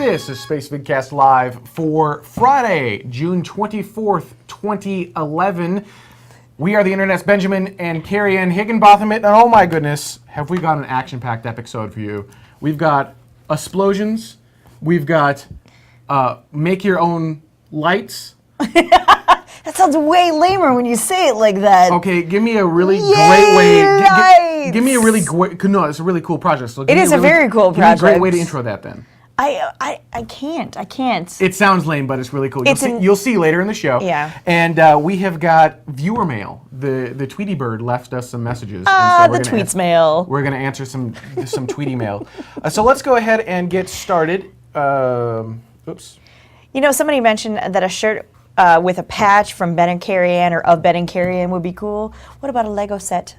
This is Spacevidcast Live for Friday, June 24th, 2011. We are the Internet's Benjamin and Carrie Ann Higginbotham, and oh my goodness, have we got an action-packed episode for you. We've got explosions, we've got make your own lights. That sounds way lamer when you say it like that. Okay, give me a really great way. Give me a really great. No, it's a really cool project. So it is a very cool project. Give me a great way to intro that then. I can't. It sounds lame, but it's really cool. You'll see later in the show. Yeah. And we have got viewer mail. The Tweety Bird left us some messages. The tweets mail. We're going to answer some Tweety mail. So let's go ahead and get started. Oops. You know, somebody mentioned that a shirt with a patch from Ben and Carrie Ann or of Ben and Carrie Ann would be cool. What about a Lego set?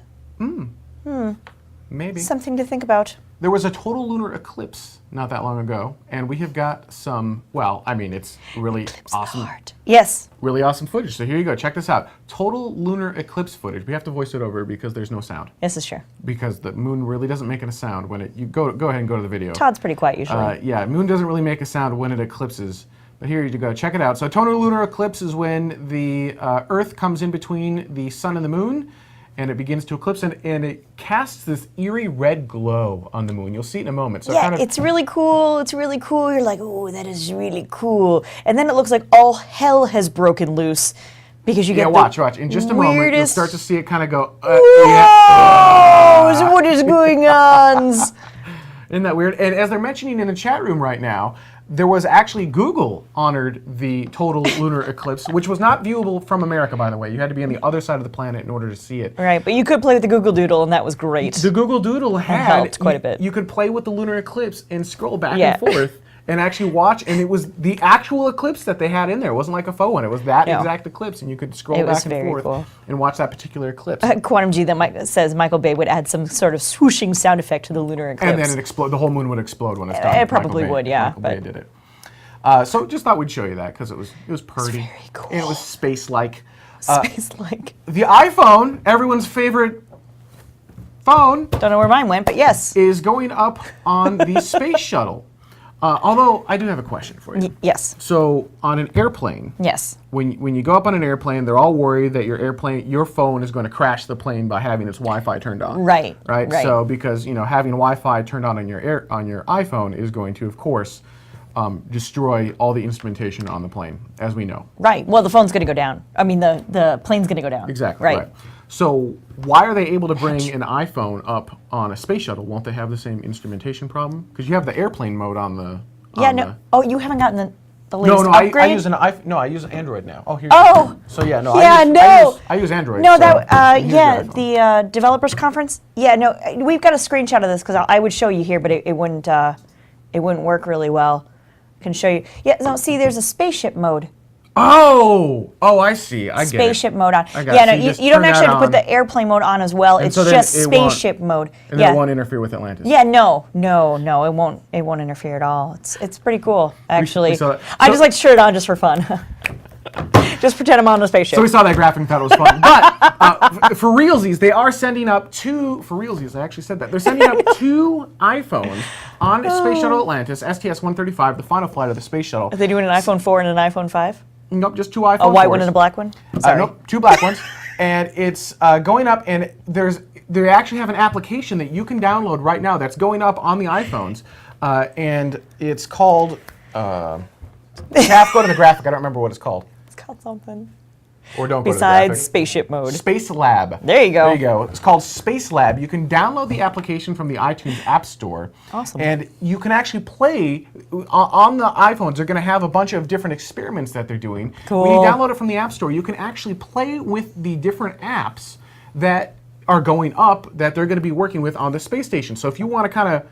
Maybe. Something to think about. There was a total lunar eclipse not that long ago, and we have got some, well, I mean, it's really awesome. Yes. Really awesome footage. So here you go. Check this out. Total lunar eclipse footage. We have to voice it over because there's no sound. This is true. Because the moon really doesn't make a sound when it, you go ahead and go to the video. Todd's pretty quiet usually. Yeah, moon doesn't really make a sound when it eclipses. But here you go. Check it out. So total lunar eclipse is when the Earth comes in between the sun and the moon, and it begins to eclipse, and it casts this eerie red glow on the moon. You'll see it in a moment. So yeah, it's really cool. It's really cool. You're like, oh, that is really cool. And then it looks like all hell has broken loose because you get watch. In just a moment, you'll start to see it kind of go, Whoa! What is going on? Isn't that weird? And as they're mentioning in the chat room right now, there was actually Google honored the total lunar eclipse, which was not viewable from America, by the way. You had to be on the other side of the planet in order to see it. Right, but you could play with the Google Doodle, and that was great. The Google Doodle helped quite a bit. You could play with the lunar eclipse and scroll back and forth and actually watch, and it was the actual eclipse that they had in there. It wasn't like a faux one. It was that exact eclipse, and you could scroll back and forth and watch that particular eclipse. Quantum G says Michael Bay would add some sort of swooshing sound effect to the lunar eclipse. And then it explode. The whole moon would explode when it's done. It probably would, yeah. Michael Bay did it. So just thought we'd show you that because it was pretty. It's very cool. And it was space-like. Space-like. The iPhone, everyone's favorite phone. Don't know where mine went, but yes. Is going up on the space shuttle. Although I do have a question for you. Yes. So on an airplane. Yes. When you go up on an airplane, they're all worried that your phone is going to crash the plane by having its Wi-Fi turned on. Right. Right. So because having Wi-Fi turned on your iPhone is going to, of course, destroy all the instrumentation on the plane, as we know. Right. Well, the phone's going to go down. I mean, the plane's going to go down. Exactly. Right. So why are they able to bring an iPhone up on a space shuttle? Won't they have the same instrumentation problem? Because you have the airplane mode on the. Oh, you haven't gotten the latest upgrade? I use Android now. Oh, here. Oh. So yeah, no. Yeah, I use Android. No, the developers conference. Yeah, no, we've got a screenshot of this because I would show you here, but it wouldn't work really well. Can show you. Yeah, no, see, there's a spaceship mode. Oh, I see. I get it. Spaceship mode on. I got it. No, you don't actually have to put the airplane mode on as well. It's just spaceship mode. And then it won't interfere with Atlantis. Yeah, no, it won't interfere at all. It's pretty cool, actually. I just like to turn it on just for fun. Just pretend I'm on a spaceship. So we saw that graphic and thought it was fun. But for realsies, they are sending up two, for realsies, I actually said that. They're sending up two iPhones on Space Shuttle Atlantis, STS-135, the final flight of the space shuttle. Are they doing an iPhone 4 and an iPhone 5? Nope, just two iPhone 4s. A white one and a black one? Sorry. Nope, two black ones. And it's going up, and they actually have an application that you can download right now that's going up on the iPhones. And it's called, go to the graphic, I don't remember what it's called. It's called something. Or don't go Besides to the graphic. spaceship mode. Space Lab. There you go. There you go. It's called Space Lab. You can download the application from the iTunes App Store. Awesome. And you can actually play on the iPhones. They're going to have a bunch of different experiments that they're doing. Cool. When you download it from the App Store, you can actually play with the different apps that are going up that they're going to be working with on the space station. So if you want to kind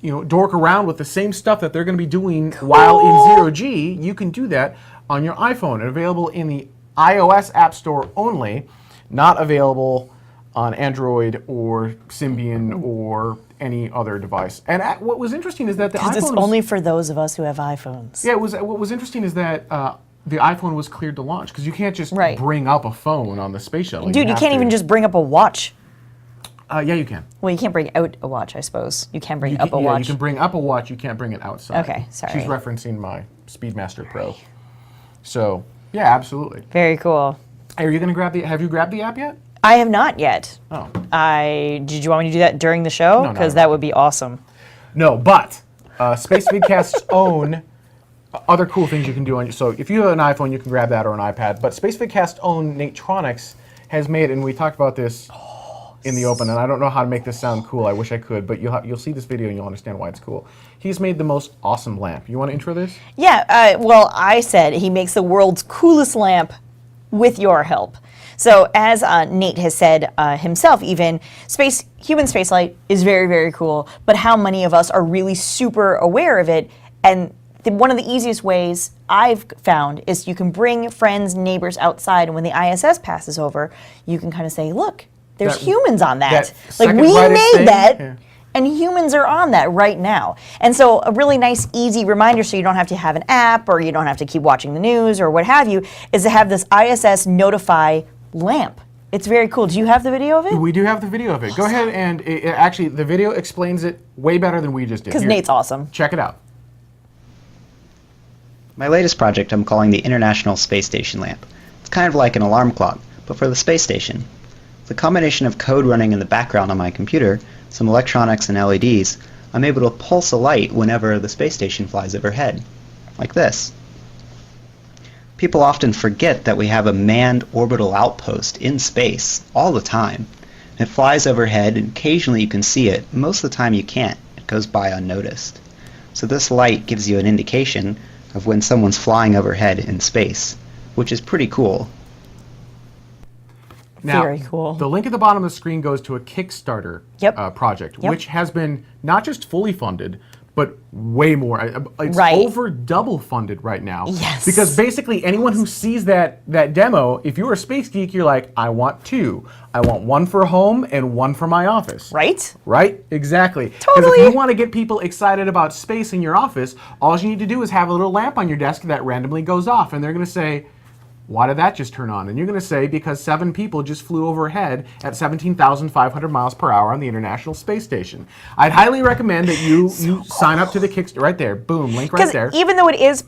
of dork around with the same stuff that they're going to be doing while in zero G, you can do that on your iPhone. And available in the iOS App Store only, not available on Android or Symbian or any other device. And what was interesting is that the iPhone... Because it's only for those of us who have iPhones. Yeah, what was interesting is that the iPhone was cleared to launch, because you can't just bring up a phone on the space shuttle. Dude, you can't even just bring up a watch. Yeah, you can. Well, you can't bring out a watch, I suppose. You can bring up a watch. Yeah, you can bring up a watch. You can't bring it outside. Okay, sorry. She's referencing my Speedmaster Pro. So, yeah, absolutely. Very cool. Are you going to grab the... Have you grabbed the app yet? I have not yet. Oh. Did you want me to do that during the show? No, Because that would be awesome. No, but Spacevidcast's own other cool things you can do on your... So if you have an iPhone, you can grab that or an iPad. But Spacevidcast's own Natronics has made, and we talked about this in the open, and I don't know how to make this sound cool. I wish I could, but you'll see this video and you'll understand why it's cool. He's made the most awesome lamp. You want to intro this? Yeah, well, I said he makes the world's coolest lamp with your help. So as Nate has said himself even, human spaceflight is very, very cool, but how many of us are really super aware of it? And one of the easiest ways I've found is you can bring friends, neighbors outside, and when the ISS passes over, you can kind of say, look, there's humans on that. Like, we made that. Yeah. And humans are on that right now. And so a really nice, easy reminder, so you don't have to have an app or you don't have to keep watching the news or what have you, is to have this ISS notify lamp. It's very cool. Do you have the video of it? We do have the video of it. Awesome. Go ahead and actually, the video explains it way better than we just did. Because Nate's awesome. Check it out. My latest project I'm calling the International Space Station Lamp. It's kind of like an alarm clock, but for the space station. With a combination of code running in the background on my computer, some electronics and LEDs, I'm able to pulse a light whenever the space station flies overhead, like this. People often forget that we have a manned orbital outpost in space all the time. It flies overhead and occasionally you can see it. Most of the time you can't. It goes by unnoticed. So this light gives you an indication of when someone's flying overhead in space, which is pretty cool. Now, very cool. The link at the bottom of the screen goes to a Kickstarter project, which has been not just fully funded, but way more. It's over double funded right now. Yes. Because basically anyone who sees that demo, if you're a space geek, you're like, I want two. I want one for home and one for my office. Right? Right? Exactly. Totally. Because if you want to get people excited about space in your office, all you need to do is have a little lamp on your desk that randomly goes off, and they're going to say, why did that just turn on? And you're going to say, because 7 people just flew overhead at 17,500 miles per hour on the International Space Station. I'd highly recommend that you sign up to the Kickstarter. Right there. Boom. Link right there. Even though it is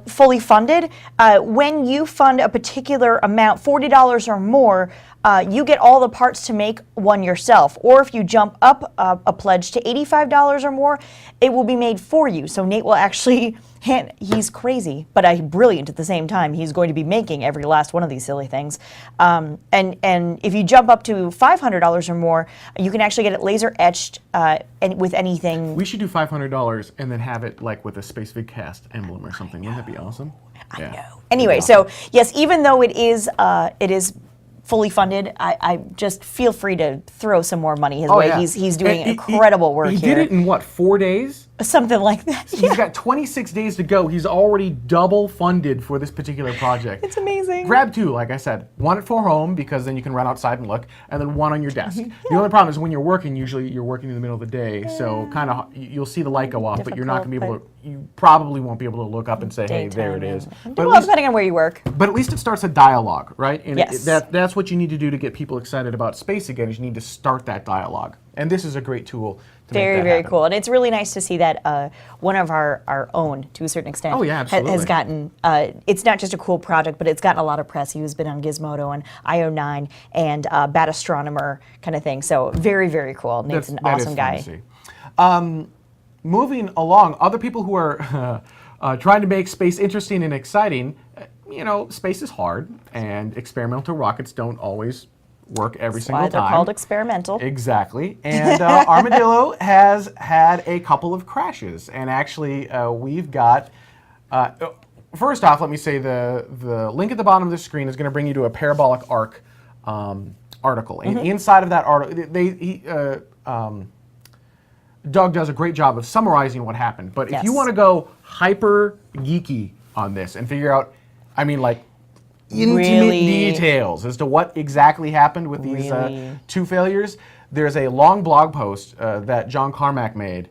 fully funded, when you fund a particular amount, $40 or more, you get all the parts to make one yourself. Or if you jump up a pledge to $85 or more, it will be made for you. So Nate will actually... he's crazy, but brilliant at the same time. He's going to be making every last one of these silly things. And if you jump up to $500 or more, you can actually get it laser etched with anything. We should do $500 and then have it like with a Spacevidcast emblem or something. Wouldn't that be awesome? I know. Anyway, so yes, even though it is fully funded, I just feel free to throw some more money his way. Yeah. He's doing incredible work here. He did it in what, 4 days? Something like that. So he's got 26 days to go. He's already double funded for this particular project. It's amazing. Grab two, like I said. One for home, because then you can run outside and look, and then one on your desk. The only problem is when you're working, usually you're working in the middle of the day, so kind of you'll see the light go off, but you're not going to be able to, you probably won't be able to look up and say, hey, there it is. But well, depending on where you work. But at least it starts a dialogue, right? And yes. That's what you need to do to get people excited about space again, is you need to start that dialogue. And this is a great tool to make that happen. Very cool. And it's really nice to see that one of our own, to a certain extent, has gotten, it's not just a cool project, but it's gotten a lot of press. He's been on Gizmodo and IO9 and Bad Astronomer kind of thing. So very, very cool. Nate's an awesome guy. Moving along, other people who are trying to make space interesting and exciting, you know, space is hard, and experimental rockets don't always work every single time. That's why they're called experimental. Exactly. And Armadillo has had a couple of crashes. And actually, we've got... first off, let me say the link at the bottom of the screen is going to bring you to a parabolic arc article. And inside of that article, Doug does a great job of summarizing what happened. But if you want to go hyper geeky on this and figure out, I mean, like, intimate details as to what exactly happened with these two failures, there's a long blog post that John Carmack made,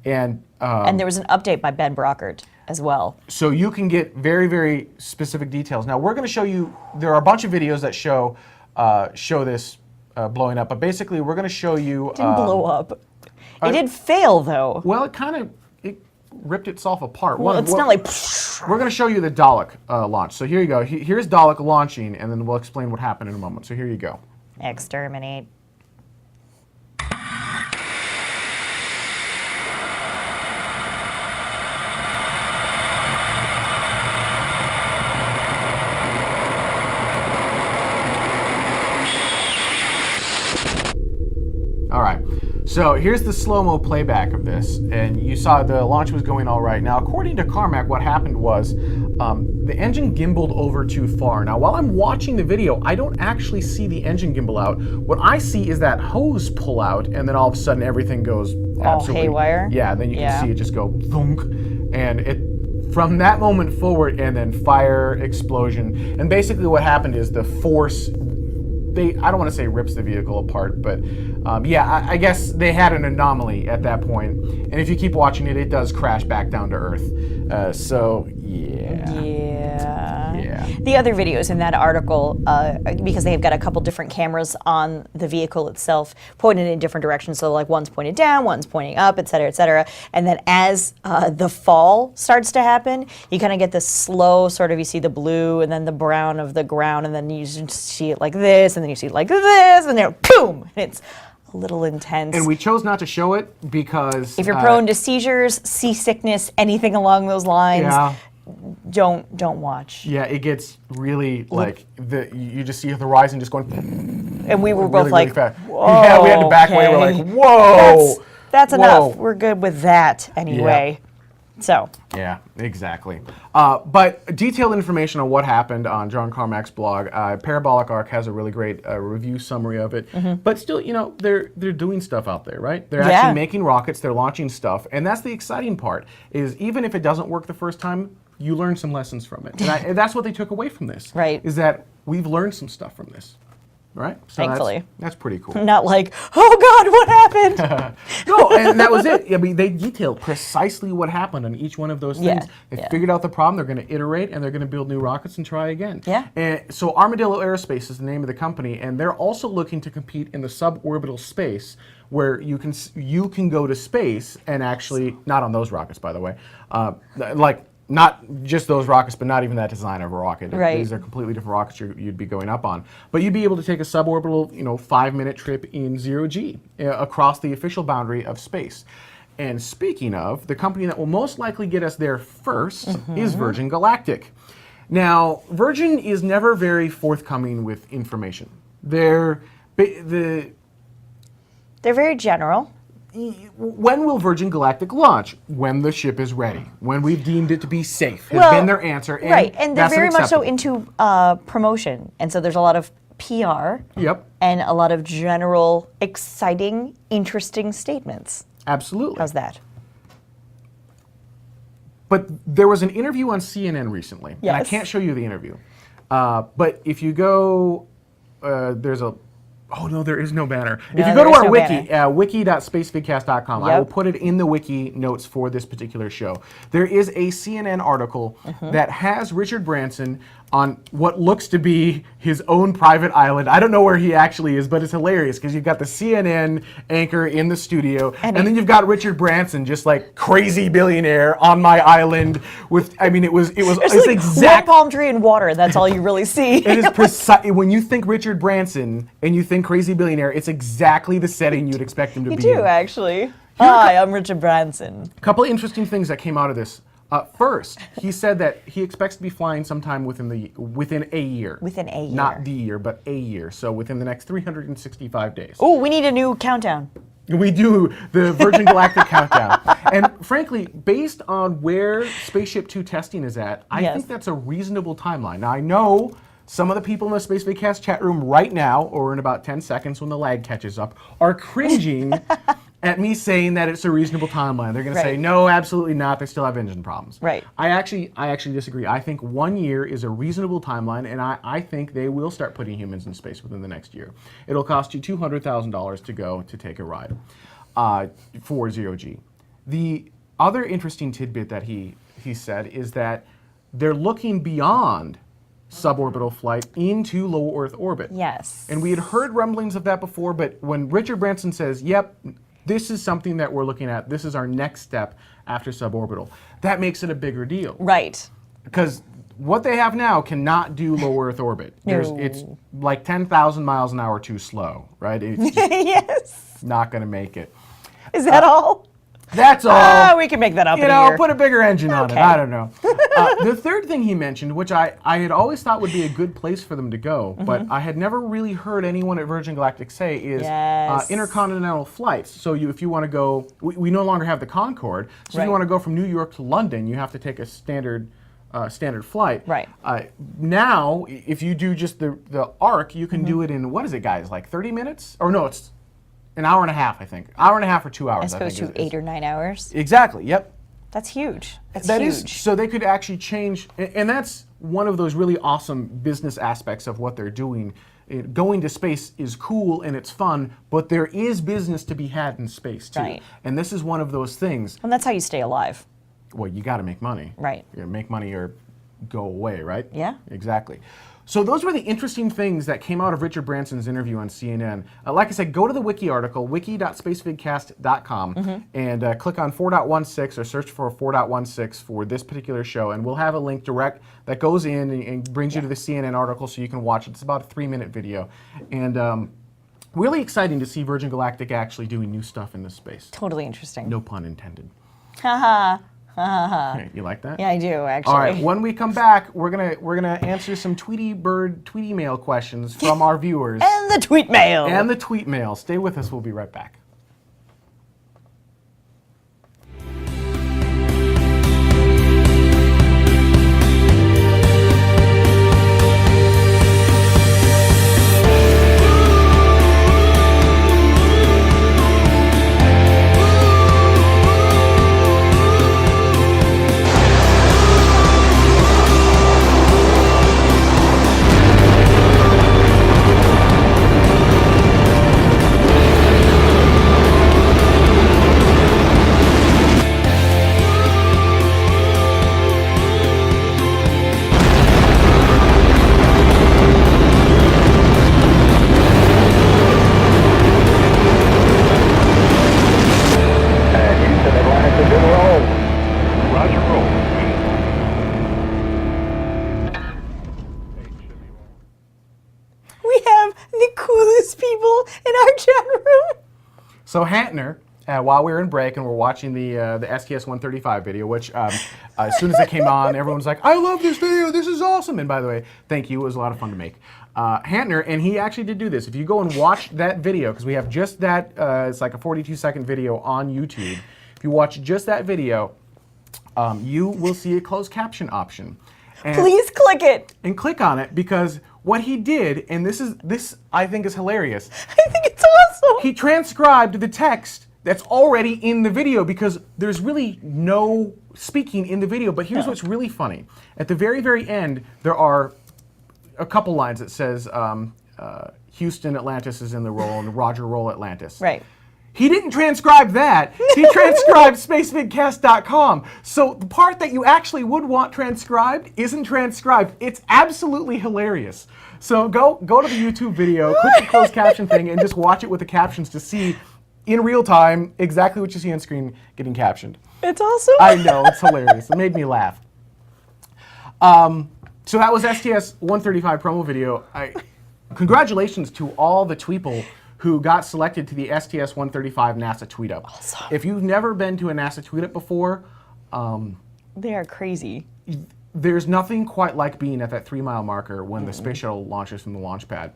and there was an update by Ben Brockert as well. So you can get very, very specific details. Now we're going to show you. There are a bunch of videos that show this blowing up. But basically, we're going to show you. It didn't blow up. It did fail, though. Well, it ripped itself apart. Well, it's not like. We're going to show you the Dalek launch. So here you go. Here's Dalek launching, and then we'll explain what happened in a moment. So here you go. Exterminate. All right, so here's the slow-mo playback of this, and you saw the launch was going all right. Now, according to Carmack, what happened was the engine gimbaled over too far. Now, while I'm watching the video, I don't actually see the engine gimbal out. What I see is that hose pull out, and then all of a sudden everything goes all haywire? Yeah, then you can see it just go thunk, and from that moment forward, and then fire, explosion, and basically what happened is the force. I don't want to say rips the vehicle apart, but yeah, I guess they had an anomaly at that point. And if you keep watching it, it does crash back down to Earth. So, yeah. The other videos in that article, because they've got a couple different cameras on the vehicle itself, pointed in different directions. So, like, one's pointed down, one's pointing up, et cetera, et cetera. And then as the fall starts to happen, you kind of get this slow sort of, you see the blue and then the brown of the ground, and then you see it like this, and then you see it like this, and then boom! And it's a little intense. And we chose not to show it because... If you're prone to seizures, seasickness, anything along those lines, don't watch. Yeah, it gets really like you just see the horizon just going. And we were both really like, fast. whoa, yeah, we had to back away. We're like, whoa, that's enough. We're good with that anyway. So. Yeah, exactly. But detailed information on what happened on John Carmack's blog. Parabolic Arc has a really great review summary of it. But still, you know, they're doing stuff out there, right? They're actually making rockets. They're launching stuff, and that's the exciting part. Is even if it doesn't work the first time, you learn some lessons from it, and that's what they took away from this. Right. Is that we've learned some stuff from this. Right? So thankfully. That's pretty cool. Not like, oh God, what happened? No, and that was it. I mean, they detailed precisely what happened on each one of those things. They figured out the problem, they're going to iterate, and they're going to build new rockets and try again. Yeah. And so Armadillo Aerospace is the name of the company, and they're also looking to compete in the suborbital space, where you can go to space and actually, not on those rockets, by the way, like, not just those rockets, but not even that design of a rocket. Right. These are completely different rockets you'd be going up on. But you'd be able to take a suborbital, 5-minute trip in 0G across the official boundary of space. And speaking of, the company that will most likely get us there first is Virgin Galactic. Now, Virgin is never very forthcoming with information. They're very general. When will Virgin Galactic launch? When the ship is ready. When we've deemed it to be safe has been their answer. And right, and they're very much so acceptable. into promotion. And so there's a lot of PR and a lot of general, exciting, interesting statements. Absolutely. How's that? But there was an interview on CNN recently, and I can't show you the interview. But if you go, there's a... Oh, no, there is no banner. If you go to our wiki, wiki.spacevidcast.com, I will put it in the wiki notes for this particular show. There is a CNN article that has Richard Branson on what looks to be his own private island. I don't know where he actually is, but it's hilarious because you've got the CNN anchor in the studio, and then you've got Richard Branson just like crazy billionaire on my island with, I mean, it's like exact... one palm tree and water, that's all you really see. It is precise. When you think Richard Branson and you think crazy billionaire, it's exactly the setting you'd expect him to be in. You do, actually. Hi, I'm Richard Branson. A couple of interesting things that came out of this. First, he said that he expects to be flying sometime within a year. Within a year. Not the year, but a year. So within the next 365 days. Oh, we need a new countdown. We do, the Virgin Galactic countdown. And frankly, based on where Spaceship Two testing is at, I think that's a reasonable timeline. Now, I know some of the people in the Spacevidcast chat room right now, or in about 10 seconds when the lag catches up, are cringing at me saying that it's a reasonable timeline. They're going to say, no, absolutely not. They still have engine problems. Right. I actually disagree. I think 1 year is a reasonable timeline, and I think they will start putting humans in space within the next year. It'll cost you $200,000 to go to take a ride for 0G. The other interesting tidbit that he said is that they're looking beyond suborbital flight into low Earth orbit. Yes. And we had heard rumblings of that before, but when Richard Branson says, yep, this is something that we're looking at, this is our next step after suborbital, that makes it a bigger deal. Right. Because what they have now cannot do low Earth orbit. No. It's like 10,000 miles an hour too slow, right? It's Yes. not going to make it. Is that all? That's all. We can make that up You in a know, year. put a bigger engine on it. Okay. I don't know. The third thing he mentioned, which I had always thought would be a good place for them to go, but I had never really heard anyone at Virgin Galactic say, is Yes. intercontinental flights. So if you want to go, we no longer have the Concorde, so if you Right. want to go from New York to London, you have to take a standard flight. Right. Now, if you do just the ARC, you can do it in, what is it, guys, like 30 minutes? Or no, it's an hour and a half, I think. Hour and a half or 2 hours, As opposed to 8 or 9 hours. Exactly, yep. That's huge. That's That huge. is, so they could actually change, and that's one of those really awesome business aspects of what they're doing. Going to space is cool and it's fun, but there is business to be had in space too. Right. And this is one of those things. And that's how you stay alive. Well, you got to make money. Right. You make money or go away, right? Yeah. Exactly. So those were the interesting things that came out of Richard Branson's interview on CNN. Like I said, go to the wiki article, wiki.spacevidcast.com, and click on 4.16 or search for 4.16 for this particular show, and we'll have a link direct that goes in and brings you to the CNN article so you can watch it. It's about a 3-minute video. And really exciting to see Virgin Galactic actually doing new stuff in this space. Totally interesting. No pun intended. Haha. Hey, you like that? Yeah, I do, actually. All right, when we come back, we're gonna answer some Tweety mail questions from our viewers And the tweet mail. and the tweet mail. Stay with us. We'll be right back. We have the coolest people in our chat room. So Hantner, while we were in break and we're watching the STS-135 video, which as soon as it came on, everyone's like, "I love this video. This is awesome!" And by the way, thank you. It was a lot of fun to make. Hantner, and he actually did do this. If you go and watch that video, because we have just that, it's like a 42-second video on YouTube. If you watch just that video, you will see a closed caption option. And Please click it. and click on it, because what he did, and this I think is hilarious, I think it's awesome. he transcribed the text that's already in the video, because there's really no speaking in the video. But here's what's really funny. At the very, very end, there are a couple lines that says, Houston, Atlantis is in the role, and Roger, roll Atlantis. Right. He didn't transcribe that. He transcribed spacevidcast.com. So the part that you actually would want transcribed isn't transcribed. It's absolutely hilarious. So go to the YouTube video, click the closed caption thing, and just watch it with the captions to see in real time exactly what you see on screen getting captioned. It's awesome. I know, it's hilarious. It made me laugh. So that was STS-135 promo video. Congratulations to all the tweeple who got selected to the STS-135 NASA Tweet Up. Awesome. If you've never been to a NASA Tweet Up before, They are crazy. there's nothing quite like being at that 3-mile marker when the space shuttle launches from the launch pad.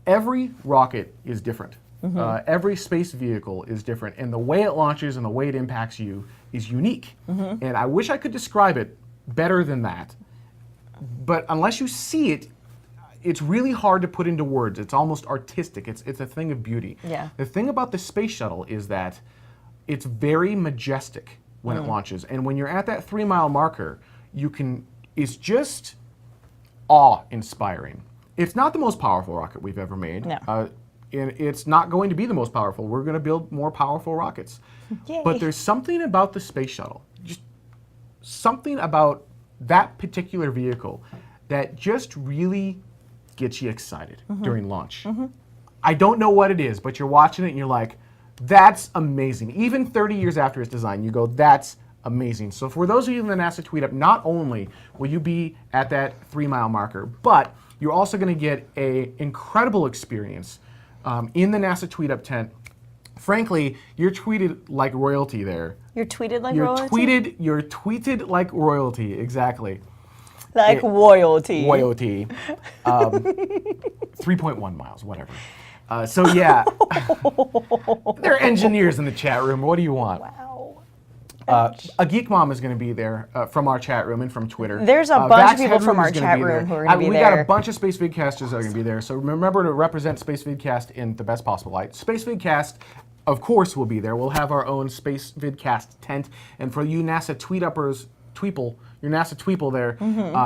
Every rocket is different. Every space vehicle is different, and the way it launches and the way it impacts you is unique. And I wish I could describe it better than that, but unless you see it, it's really hard to put into words. It's almost artistic. It's a thing of beauty. Yeah. The thing about the space shuttle is that it's very majestic when it launches, and when you're at that 3-mile marker, it's just awe-inspiring. It's not the most powerful rocket we've ever made. No. And it's not going to be the most powerful. We're going to build more powerful rockets. Yay. But there's something about the space shuttle, just something about that particular vehicle that just really gets you excited during launch. I don't know what it is, but you're watching it and you're like, that's amazing. Even 30 years after its design, you go, that's amazing. So for those of you in the NASA Tweet Up, not only will you be at that 3-mile marker, but you're also going to get an incredible experience in the NASA Tweet Up tent. Frankly, you're tweeted like royalty there. You're tweeted like royalty? You're tweeted like royalty, exactly. Like royalty. Royalty. 3.1 miles, whatever. So yeah, there are engineers in the chat room. What do you want? Wow. A Geek Mom is going to be there from our chat room and from Twitter. There's a bunch of people from our chat room who are going to be there. We got a bunch of Spacevidcasters that are going to be there. So remember to represent Spacevidcast in the best possible light. Spacevidcast, of course, will be there. We'll have our own Spacevidcast tent. And for you NASA Tweet Uppers, your NASA Tweeple there,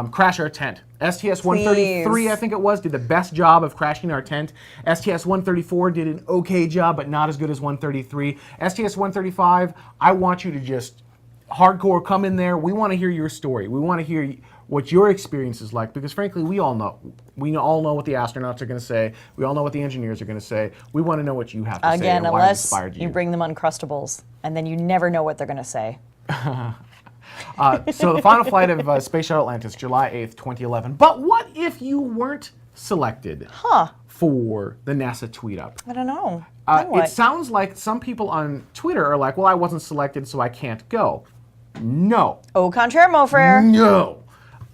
crash our tent. STS-133, I think it was, did the best job of crashing our tent. STS-134 did an okay job, but not as good as 133. STS-135, I want you to just hardcore come in there. We want to hear your story. We want to hear what your experience is like, because frankly, we all know. We all know what the astronauts are going to say. We all know what the engineers are going to say. We want to know what you have to say and why it inspired you. You bring them Uncrustables, and then you never know what they're going to say. So the final flight of Space Shuttle Atlantis, July 8th, 2011. But what if you weren't selected for the NASA Tweet Up? I don't know. It sounds like some people on Twitter are like, well, I wasn't selected, so I can't go. No. Au contraire, mon frère. No.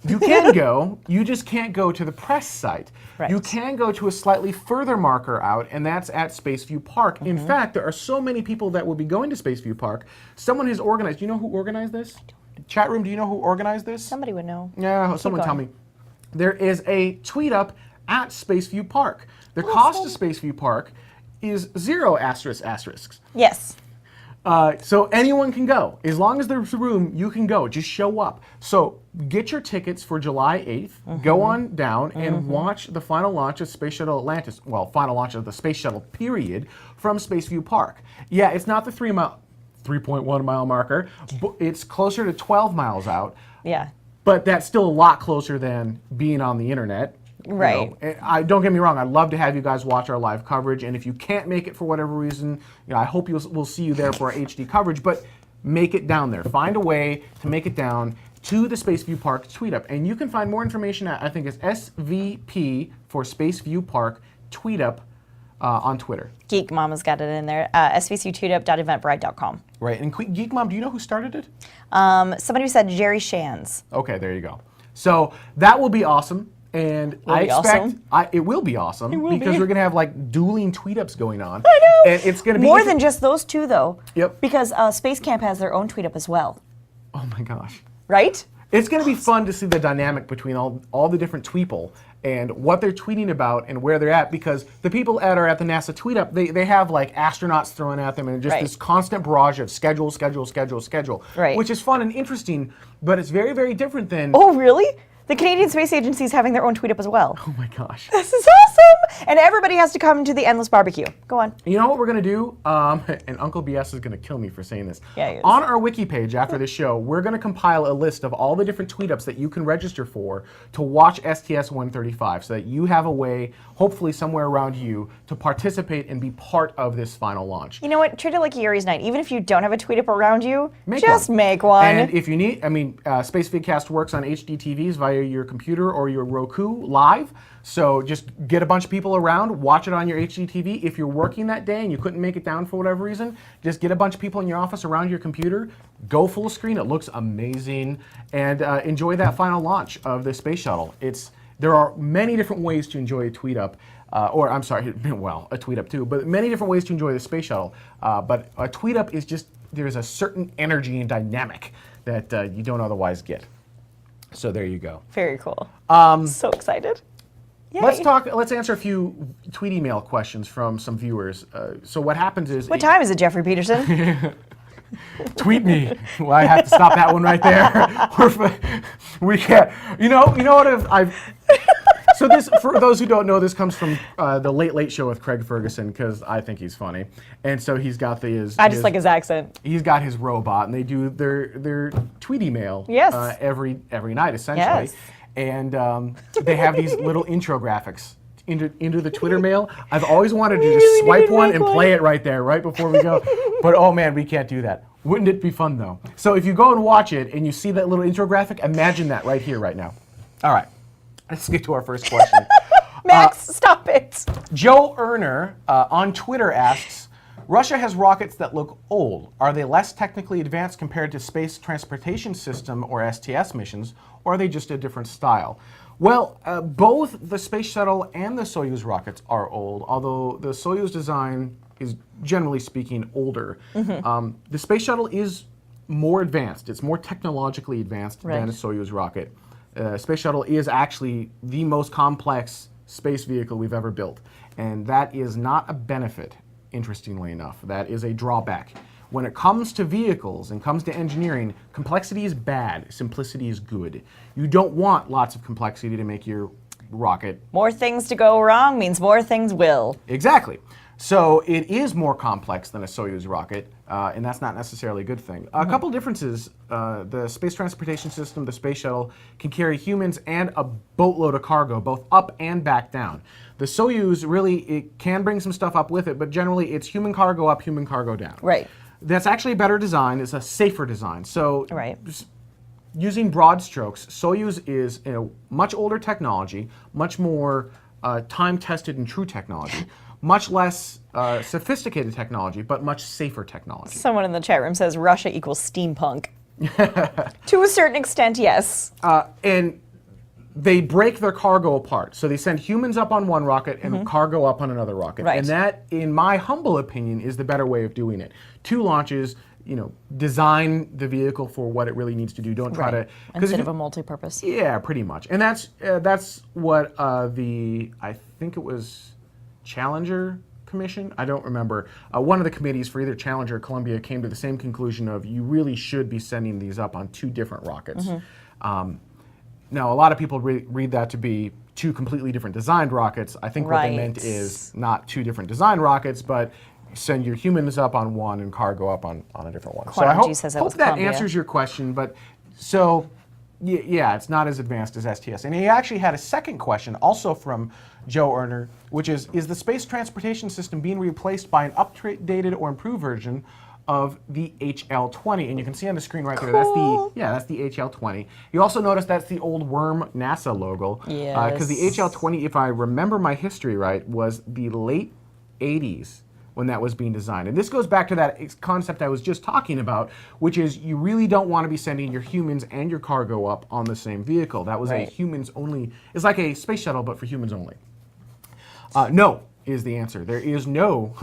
You can go, you just can't go to the press site. Right. You can go to a slightly further marker out, and that's at Spaceview Park. In fact, there are so many people that will be going to Spaceview Park. Someone has organized, do you know who organized this? Chat room, do you know who organized this? Somebody would know. Yeah, someone tell me. There is a tweet up at Spaceview Park. The cost of Spaceview Park is 0 asterisks. Yes. So anyone can go. As long as there's room, you can go. Just show up. So get your tickets for July 8th. Go on down and watch the final launch of Space Shuttle Atlantis. Well, final launch of the Space Shuttle, period, from Spaceview Park. Yeah, it's not the 3.1 mile marker. It's closer to 12 miles out. Yeah. But that's still a lot closer than being on the internet. Right. You know, don't get me wrong. I'd love to have you guys watch our live coverage, and if you can't make it for whatever reason, I hope we'll see you there for our HD coverage. But make it down there. Find a way to make it down to the Spaceview Park Tweet Up, and you can find more information at, I think it's SVP for Spaceview Park Tweet Up on Twitter. Geek Mama's got it in there. svctweetup.eventbrite.com. Right. And Geek Mom, do you know who started it? Somebody said Jerry Shands. Okay, there you go. So that will be awesome. And I expect it will be awesome because we're going to have like dueling tweet ups going on. I know. And it's going to be more than just those two, though. Yep. Because Space Camp has their own tweet up as well. Oh my gosh. Right? It's going to be fun to see the dynamic between all the different tweeple and what they're tweeting about and where they're at, because the people that are at the NASA Tweet Up, they have like astronauts thrown at them and just this constant barrage of schedule, right. which is fun and interesting, but it's very, very different than... Oh, really? The Canadian Space Agency is having their own tweet up as well. Oh my gosh. This is awesome! And everybody has to come to the Endless Barbecue. Go on. You know what we're going to do? And Uncle BS is going to kill me for saying this. Yeah, he is. On our wiki page after this show, we're going to compile a list of all the different tweet ups that you can register for to watch STS-135 so that you have a way, hopefully somewhere around you, to participate and be part of this final launch. You know what? Treat it like Yuri's Night. Even if you don't have a tweet up around you, make one. And if you need, Spacevidcast works on HD TVs via your computer or your Roku live. So just get a bunch of people around, watch it on your HD TV. If you're working that day and you couldn't make it down for whatever reason, just get a bunch of people in your office around your computer, go full screen. It looks amazing, and enjoy that final launch of the space shuttle. There are many different ways to enjoy a tweet up. A tweet up too, but many different ways to enjoy the space shuttle. But a tweet up is just, there's a certain energy and dynamic that you don't otherwise get. So there you go. Very cool. So excited. Yay. Let's answer a few tweet email questions from some viewers. So what happens is... What time is it, Jeffrey Peterson? Tweet me. Well, I have to stop that one right there. We can't. You know what I've So this, for those who don't know, this comes from the Late Late Show with Craig Ferguson, because I think he's funny, and so he's got I just like his accent. He's got his robot, and they do their tweet email every night essentially. Yes. and they have these little intro graphics into the Twitter mail. I've always wanted to just swipe one and play it right there, right before we go. But oh man, we can't do that. Wouldn't it be fun though? So if you go and watch it and you see that little intro graphic, imagine that right here, right now. All right, let's get to our first question. Max, stop it. Joe Erner on Twitter asks, Russia has rockets that look old. Are they less technically advanced compared to Space Transportation System or STS missions, or are they just a different style? Well, both the Space Shuttle and the Soyuz rockets are old, although the Soyuz design is, generally speaking, older. The Space Shuttle is more advanced. It's more technologically advanced than a Soyuz rocket. Space Shuttle is actually the most complex space vehicle we've ever built, and that is not a benefit. Interestingly enough, that is a drawback. When it comes to vehicles and comes to engineering, complexity is bad, simplicity is good. You don't want lots of complexity to make your rocket. More things to go wrong means more things will. Exactly. So it is more complex than a Soyuz rocket, and that's not necessarily a good thing. A couple differences. The Space Transportation System, the Space Shuttle, can carry humans and a boatload of cargo, both up and back down. The Soyuz, really, it can bring some stuff up with it, but generally it's human cargo up, human cargo down. Right. That's actually a better design. It's a safer design. So right. Using broad strokes, Soyuz is a much older technology, much more time-tested and true technology, much less sophisticated technology, but much safer technology. Someone in the chat room says Russia equals steampunk. To a certain extent, yes. And they break their cargo apart. So they send humans up on one rocket and cargo up on another rocket. Right. And that, in my humble opinion, is the better way of doing it. 2 launches, design the vehicle for what it really needs to do. Don't try to... Instead of a multi-purpose. Yeah, pretty much. And that's what I think it was Challenger Commission? I don't remember. One of the committees for either Challenger or Columbia came to the same conclusion of you really should be sending these up on 2 different rockets. Now, a lot of people read that to be 2 completely different designed rockets. I think what they meant is not 2 different designed rockets, but send your humans up on one and cargo up on a different one. So I hope that answers your question. But so, yeah, it's not as advanced as STS. And he actually had a second question, also from Joe Erner, which is the Space Transportation System being replaced by an updated or improved version of the HL-20, and you can see on the screen right there, that's the HL-20. You also notice that's the old worm NASA logo. Yes. Because the HL-20, if I remember my history right, was the late 80s when that was being designed. And this goes back to that concept I was just talking about, which is you really don't want to be sending your humans and your cargo up on the same vehicle. That was a humans only, it's like a space shuttle, but for humans only. No is the answer. There is no,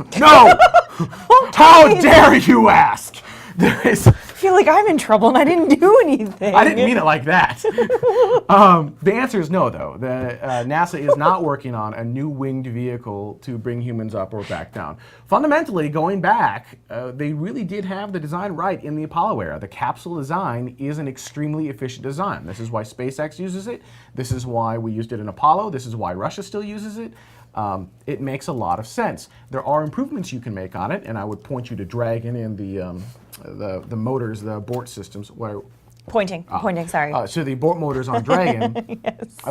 How dare you ask? There is. I feel like I'm in trouble and I didn't do anything. I didn't mean it like that. The answer is no, though. NASA is not working on a new winged vehicle to bring humans up or back down. Fundamentally, going back, they really did have the design right in the Apollo era. The capsule design is an extremely efficient design. This is why SpaceX uses it. This is why we used it in Apollo. This is why Russia still uses it. It makes a lot of sense. There are improvements you can make on it, and I would point you to Dragon and the motors, the abort systems. Pointing, sorry. So the abort motors on Dragon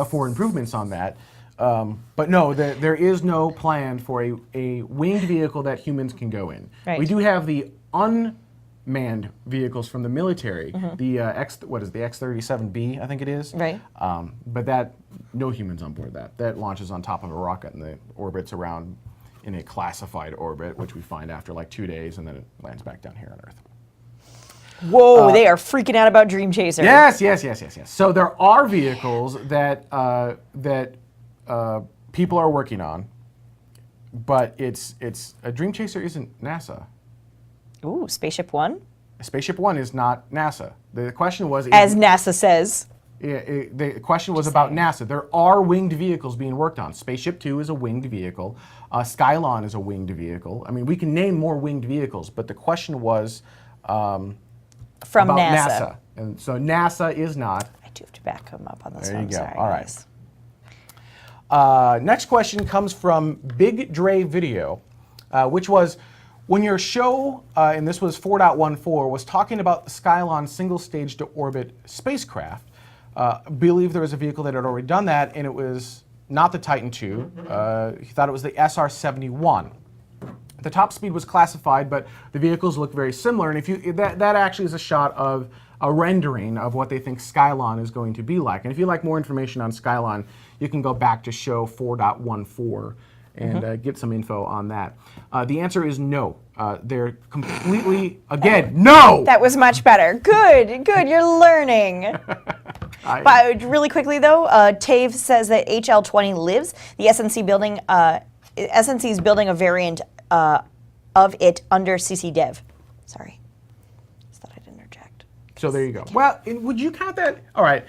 for improvements on that. But no, there is no plan for a winged vehicle that humans can go in. Right. We do have the unmanned vehicles from the military, the the X-37B, I think it is. Right. But that, no humans on board that. That launches on top of a rocket and the orbits around in a classified orbit, which we find after like 2 days, and then it lands back down here on Earth. Whoa, they are freaking out about Dream Chaser. Yes. So there are vehicles that people are working on, but it's a Dream Chaser isn't NASA. Ooh, Spaceship One? Spaceship One is not NASA. The question was... As NASA says. The question was about NASA. There are winged vehicles being worked on. Spaceship Two is a winged vehicle. Skylon is a winged vehicle. I mean, we can name more winged vehicles, but the question was from about NASA. And so NASA is not. I do have to back him up on this There one. you go. Sorry, All right. Next question comes from Big Dre Video, which was, when your show, and this was 4.14, was talking about the Skylon single-stage to orbit spacecraft, believed there was a vehicle that had already done that, and it was not the Titan II. He thought it was the SR-71. The top speed was classified, but the vehicles look very similar. And if you that actually is a shot of a rendering of what they think Skylon is going to be like. And if you like more information on Skylon, you can go back to show 4.14 and get some info on that. The answer is no. They're completely, again, no! That was much better. Good, you're learning. But really quickly though, Tave says that HL20 lives. The SNC building, SNC is building a variant of it under CC Dev. Sorry. Just thought I'd interject. So there you go. Well, would you count that? All right,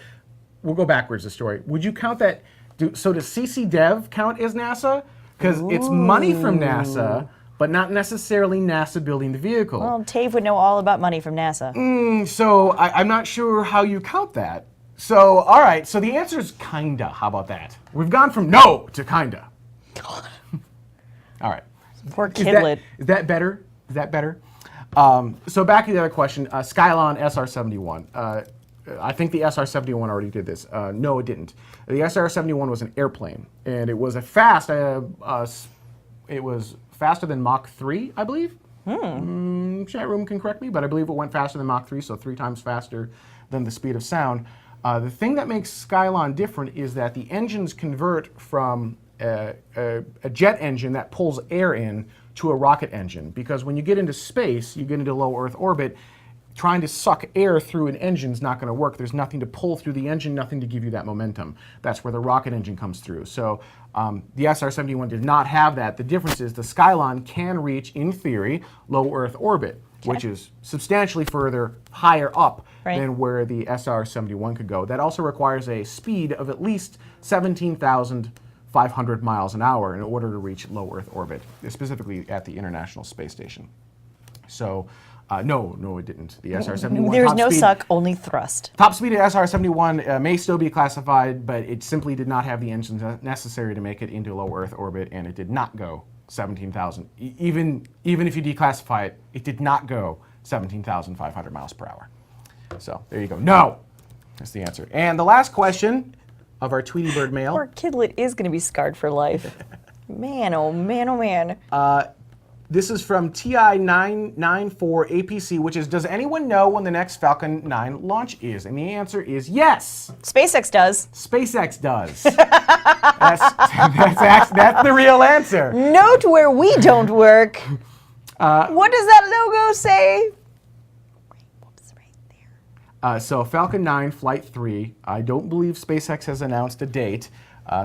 we'll go backwards the story. Would you count that? So does CC Dev count as NASA? Because it's money from NASA, but not necessarily NASA building the vehicle. Well, Tave would know all about money from NASA. So I'm not sure how you count that. So, all right, so the answer is kinda. How about that? We've gone from no to kinda. All right. Poor kidlet. Is that better? Is that better? So back to the other question, Skylon SR-71. I think the SR-71 already did this. No, it didn't. The SR-71 was an airplane, and it was a fast. It was faster than Mach 3, I believe. Chat room can correct me, but I believe it went faster than Mach 3, so 3 times faster than the speed of sound. The thing that makes Skylon different is that the engines convert from a jet engine that pulls air in to a rocket engine, because when you get into space, you get into low Earth orbit, trying to suck air through an engine is not going to work. There's nothing to pull through the engine, nothing to give you that momentum. That's where the rocket engine comes through. So the SR-71 did not have that. The difference is the Skylon can reach, in theory, low Earth orbit, which is substantially further higher up than where the SR-71 could go. That also requires a speed of at least 17,500 miles an hour in order to reach low Earth orbit, specifically at the International Space Station. So, no, it didn't. The SR-71 There's no suck, only thrust. Top speed of SR-71 may still be classified, but it simply did not have the engines necessary to make it into low Earth orbit, and it did not go 17,000. Even if you declassify it, it did not go 17,500 miles per hour. So there you go. No, that's the answer. And the last question of our Tweety Bird mail. Poor kidlet is going to be scarred for life. Man, oh man, oh man. This is from TI994APC, which is, does anyone know when the next Falcon 9 launch is? And the answer is yes. SpaceX does. SpaceX does. that's the real answer. Note where we don't work. What does that logo say? Whoops, right there. So Falcon 9 Flight 3, I don't believe SpaceX has announced a date.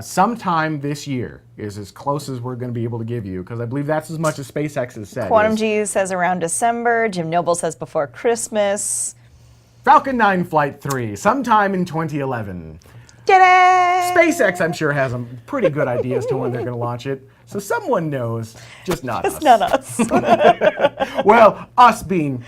Sometime this year is as close as we're going to be able to give you, because I believe that's as much as SpaceX has said. Quantum G says around December. Jim Noble says before Christmas. Falcon 9 Flight 3, sometime in 2011. Ta-da! SpaceX, I'm sure, has a pretty good idea as to when they're going to launch it. So someone knows, just not us. It's not us. Well, us being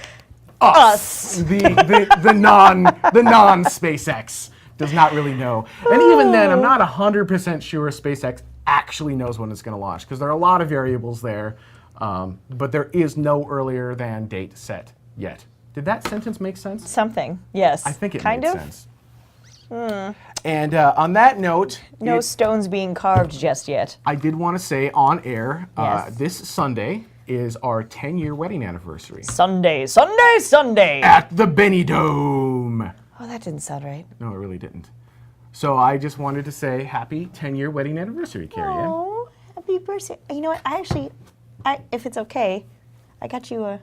us. The non-SpaceX. Does not really know. And even then, I'm not 100% sure SpaceX actually knows when it's going to launch, because there are a lot of variables there, but there is no earlier than date set yet. Did that sentence make sense? Something, yes. I think it kind made of sense. And on that note... No stones being carved just yet. I did want to say on air, Yes. this Sunday is our 10-year wedding anniversary. Sunday. At the Benny Dome. Oh, that didn't sound right. No, it really didn't. So I just wanted to say happy 10-year wedding anniversary, Carrie Ann. Oh, happy birthday. You know what? If it's okay, I got you a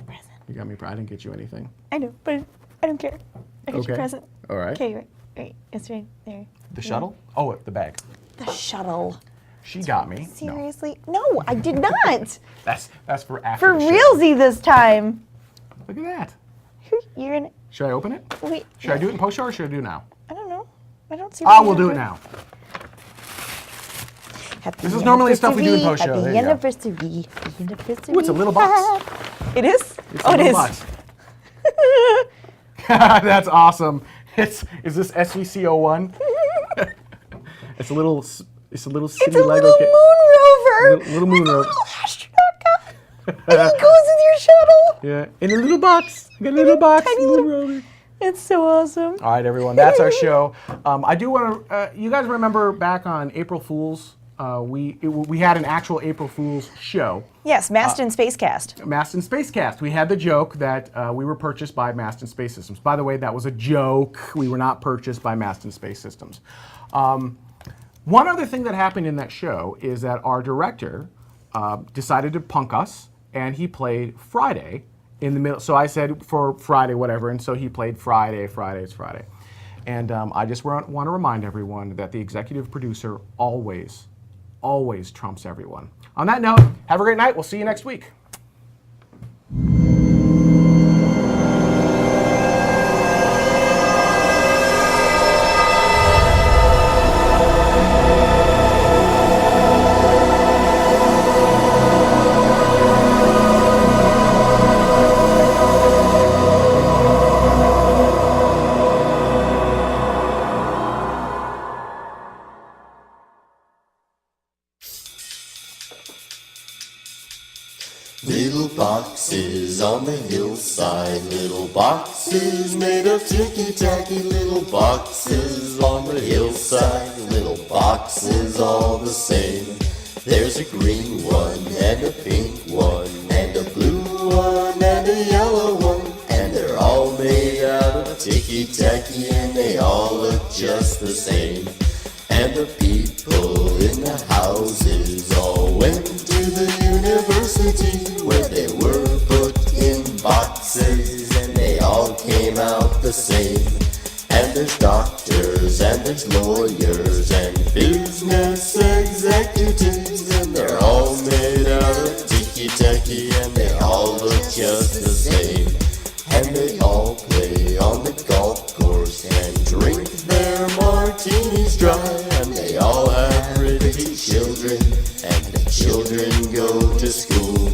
present. You got me. I didn't get you anything. I know, but I don't care. I got you a present. All right. Okay, right. It's right there. The shuttle? Oh, the bag. The shuttle. She got me. Seriously? No, I did not. That's for after For the show. realsy this time. Look at that. You're in it. Should I open it? Wait. Should I do it in post-show or should I do it now? I don't know. I don't see. We'll do it now. This is normally stuff we do in post-show. There Happy you go. anniversary. Ooh, it's a little box. It is? It's Oh, a it little is. box. That's awesome. Is this SVC01? It's a little city It's a Lego little kit. moon rover. Little moon with rover. a little astronaut guy. And he goes with your shuttle. Yeah, in a little box. I got a little box. Tiny moon little- rover. It's so awesome. All right, everyone, that's our show. I do want to, you guys remember back on April Fool's, we had an actual April Fool's show. Yes, Mast and Spacecast. Mast and Spacecast. We had the joke that we were purchased by Mast and Space Systems. By the way, that was a joke. We were not purchased by Mast and Space Systems. One other thing that happened in that show is that our director decided to punk us, and he played Friday in the middle. So I said for Friday, whatever, and so he played Friday. It's Friday. And I just want to remind everyone that the executive producer always trumps everyone. On that note, have a great night. We'll see you next week. Little boxes on the hillside, little boxes made of ticky-tacky, little boxes on the hillside, little boxes all the same. There's a green one, and a pink one, and a blue one, and a yellow one, and they're all made out of ticky-tacky, and they all look just the same. And the people in the houses all went to the university where they were put in boxes and they all came out the same. And there's doctors and there's lawyers and business executives and they're all made out of ticky-tacky and they all look just the same. And they all play on the golf course and drink their martinis dry. And they all have pretty children, and the children go to school.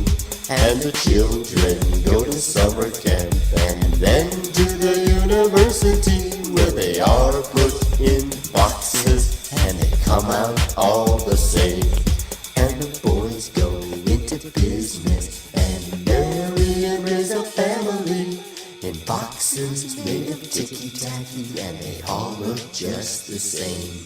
And the children go to summer camp, and then to the university where they are put in boxes, and they come out all the same. And the boys go into business and marry and raise a family in boxes made of ticky-tacky, and they all look just the same.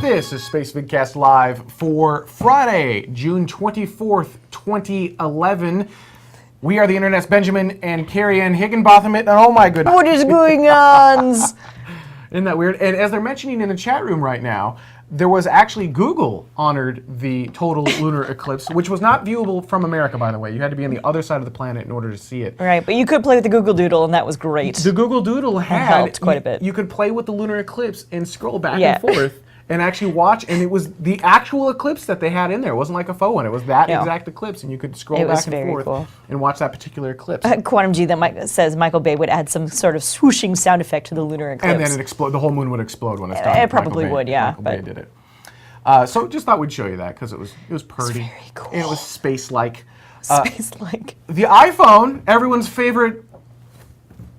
This is Spacevidcast Live for Friday, June 24th, 2011. We are the Internet's Benjamin and Carrie Ann Higginbotham. And oh my goodness. What is going on? Isn't that weird? And as they're mentioning in the chat room right now, there was actually Google honored the total lunar eclipse, which was not viewable from America, by the way. You had to be on the other side of the planet in order to see it. Right, but you could play with the Google Doodle, and that was great. The Google Doodle helped quite a bit. You could play with the lunar eclipse and scroll back and forth. And actually watch, and it was the actual eclipse that they had in there. It wasn't like a faux one. It was that exact eclipse, and you could scroll back and forth and watch that particular eclipse. Quantum G that says Michael Bay would add some sort of swooshing sound effect to the lunar eclipse. And then it explode. The whole moon would explode when it's done. It probably would, yeah. Michael Bay did it. So just thought we'd show you that because it was pretty. It's very cool. And it was space-like. Space-like. The iPhone, everyone's favorite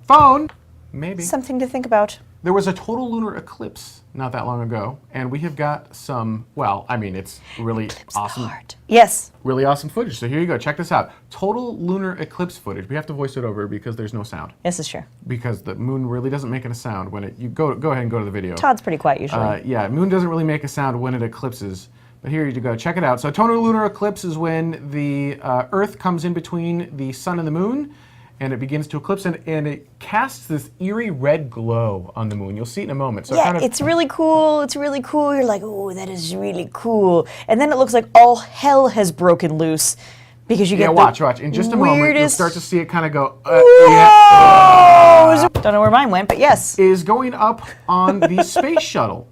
phone, maybe. Something to think about. There was a total lunar eclipse not that long ago, and we have got some, well, I mean, it's really awesome. Yes. Really awesome footage. So here you go. Check this out. Total lunar eclipse footage. We have to voice it over because there's no sound. This is true. Because the moon really doesn't make a sound when it, you go ahead and go to the video. Todd's pretty quiet usually. Yeah, moon doesn't really make a sound when it eclipses. But here you go. Check it out. So total lunar eclipse is when the Earth comes in between the sun and the moon, and it begins to eclipse, and it casts this eerie red glow on the moon. You'll see it in a moment. So yeah, it's really cool. It's really cool. You're like, oh, that is really cool. And then it looks like all hell has broken loose because you get watch. In just a moment, you'll start to see it kind of go. Don't know where mine went, but yes. Is going up on the space shuttle.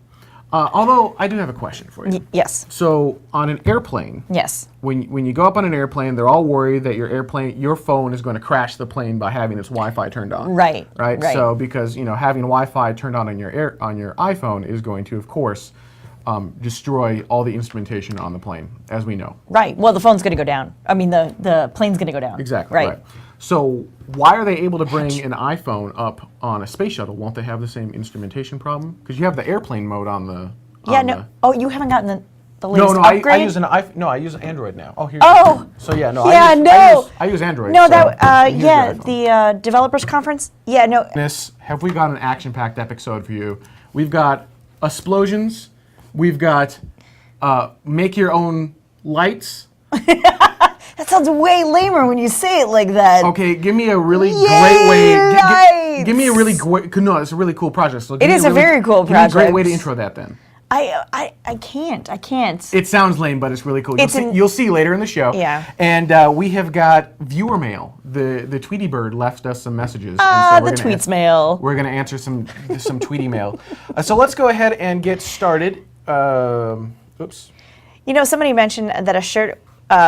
Although I do have a question for you. Yes. So on an airplane, Yes. when you go up on an airplane, they're all worried that your phone is going to crash the plane by having its Wi-Fi turned on. Right. Right. So because having Wi-Fi turned on your iPhone is going to, of course, destroy all the instrumentation on the plane, as we know. Right. Well, the phone's going to go down. I mean, the plane's going to go down. Exactly. Right. So why are they able to bring an iPhone up on a space shuttle? Won't they have the same instrumentation problem? Because you have the airplane mode on the. Oh, you haven't gotten the latest No, upgrade? I use Android now. Oh, here. Oh. So yeah, no. Yeah, I use Android. No, so here's your iPhone. the developers conference. Yeah, no. Have we got an action-packed episode for you? We've got explosions. We've got make your own lights. That sounds way lamer when you say it like that. Okay, give me a really Yay, great way. lights! Give me a really great. No, it's a really cool project. So It is a very cool Give me a great project. way to intro that then. I can't. It sounds lame, but it's really cool. It's You'll see later in the show. Yeah. And we have got viewer mail. The Tweety Bird left us some messages. The tweets mail. We're going to answer some Tweety mail. So let's go ahead and get started. Oops. Somebody mentioned that a shirt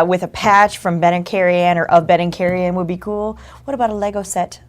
with a patch from Ben and Carrie Ann or of Ben and Carrie Ann would be cool. What about a Lego set?